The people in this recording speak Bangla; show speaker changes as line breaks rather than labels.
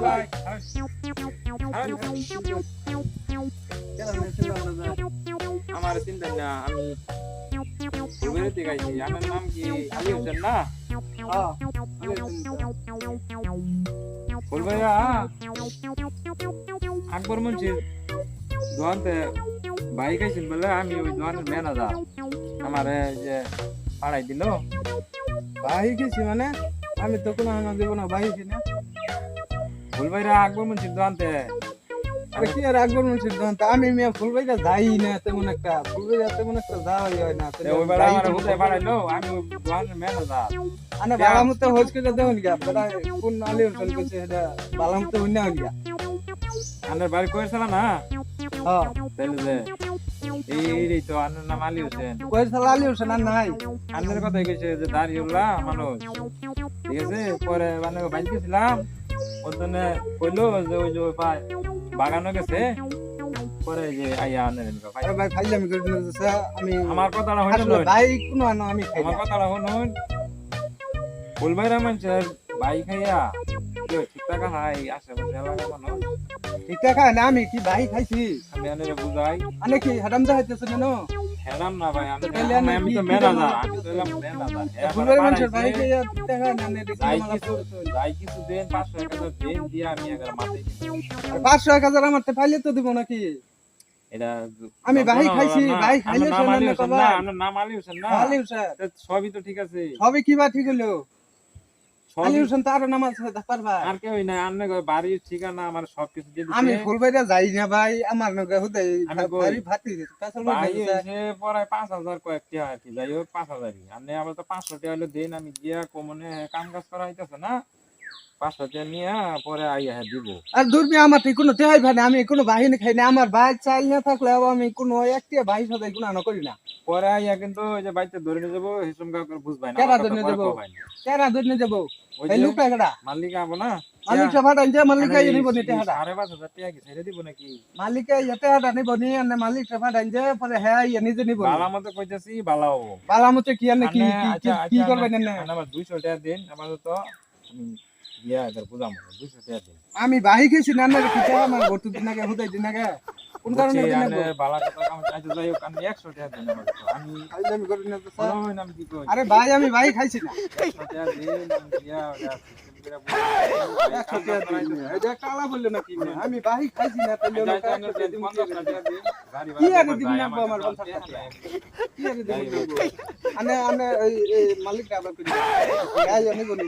ভাই আমার চিন্তা না আমি বেরোতে গাইছি আমার নাম কি আলী হোসেন না বলবাইয়া আকবর মুন্সির দোয়ানতে বাইক আইছিল বলে আমি ওই দোয়ানের ম্যানেজার আমার যে পাড়াই দিল
বাহি গেছি মানে আমি তো কোনো আনা দেবো না বাহি কিনা
বলবাইরা আকবর মুন্সির দোয়ানতে
আরে কি আর আকবর মুন্সির দোকান আমি মিয়া ফুলবাইটা যাই না তেমন একটা ফুলবাইটা তেমন একটা যাওয়াই হয় না
ওই বেলা আমার হুদায় পাড়াইলো আমি ওই দোয়ানের ম্যানেজার
আনে বালামতে হোজ করে দেউন গিয়া বড় কোন আলী হোসেন কইছে এটা বালামতে হইনা গিয়া
আনের বাড়ি কইছিল না
হ্যাঁ
তাইলে যে এই তো আনের নাম আলী হোসেন
কইছে আলী হোসেন আর নাই
আনের কথা কইছে যে দাঁড়িয়েলা মানুষ ঠিক আছে পরে মানে বাইকেছিলাম ওখানে কইলো যে ওই যে ভাই বাগানে গেছে পরে যে আইয়া আনের ভাই
আরে ভাই খাইলাম করে দিতেছে আমি
আমার কথাটা হইলো
আসলে ভাই কোনো আনো আমি খাই
আমার কথাটা শুনুন ফুলবাইরা মানুষের ভাই খাইয়া কেউ ঠিক টাকা হাই আশেপাশে এলাকা মানুষ
ঠিক টাকা না আমি কি ভাই খাইছি
আমি আনের বুঝাই
আনে কি হারাম দা হইতেছে না
হেরাম না ভাই
তাহলে
আমি তো
কি
ম্যানেজার আমি তো এলাম ম্যানেজার
ফুলবাইরা মানুষের ভাই খাইয়া ঠিক টাকা না নে দেখি
যাই কিছু দেন 500 দেন দিয়া আমি আগে মাথায়
আর 500 1000 আমার তে ফাইলে তো দিব নাকি
এটা
আমি ভাই খাইছি ভাই খাইলে
নাম আলী
শোনা
হোসেন
না
না আমার নাম আলী হোসেন না
আলী হোসেন
সবই তো ঠিক আছে
সবই কি বা ঠিক হলো আলী
সবই
হোসেন তার নাম আছে দেখবার ভাই
আর কেউ নাই আন্নে বাড়ির ঠিকানা আমার সবকিছু দিয়ে
আমি
দিছে
ফুলবাইরা যাই না ভাই আমার নগে হুদাই
আমি কই?
ভারী ভাতি কাছে
ভাই
লই
এসে পরে 5000 কয়েকটি আর কি যাই হোক 5000ই আন্নে আবার তো 500 টাকা হলো দেন আমি গিয়া কমনে কাম কাজ করা হইতাছে না 500 টাকা নিয়ে পরে আইয়া দিব
আর দূরবি আমার ঠিক কোনো টেহাই ভাই না আমি কোনো বাহিনী খাই না আমার ভাই চাইল না থাকলে আমি কোনো একটা ভাই সাথে কোনো আনা করি না
পরে আইয়া কিন্তু ওই যে বাইতে ধরে নিয়ে যাবো হিসুম কাউকে বুঝবাই না
কেরা
আমার কথা
ধরে নিয়ে
পরে
যাবো?
কবাই না।
কেরা দূর যাব
ওই
এই
যে
লোকটা কেডা
মালিক আবো না
মালিক সভাটা যে মালিক আই নিব নি টেহাটা
5,500 টাকা কি ছেড়ে দিব নাকি
মালিক আই টেহাটা নিব নি আর মালিক সভাটা যে পরে হ্যাঁ ইয়া নিজে নিব
বালা মতো কইতাছি বালাও
বালামতে কি আর কি কি করবেন না
আমার 200 টাকা দেন আমার তো আমি দিয়া এর বুঝাম 200 টাকা দেন
আমি বাহি গেছি না না কি টাকা আমার গর্ত দিন আগে হুদাই দিন আগে কোন কারণে দিন আগে
বালা কথা কাম চাইতে যাই হোক আমি 100 টাকা দেন আমার তো আমি
আমি করি না তো স্যার
ওই নাম কি কই
আরে ভাই আমি ভাই খাইছি না
100 টাকা দেন আমি দিয়া
এটা কালা বললো নাকি আমি বাহি খাইছি না তাহলে ওরা কি আর দিন না আমার 50 টাকা কি আর দিন আনে আনে এই মালিক আবার কই আই আমি বলি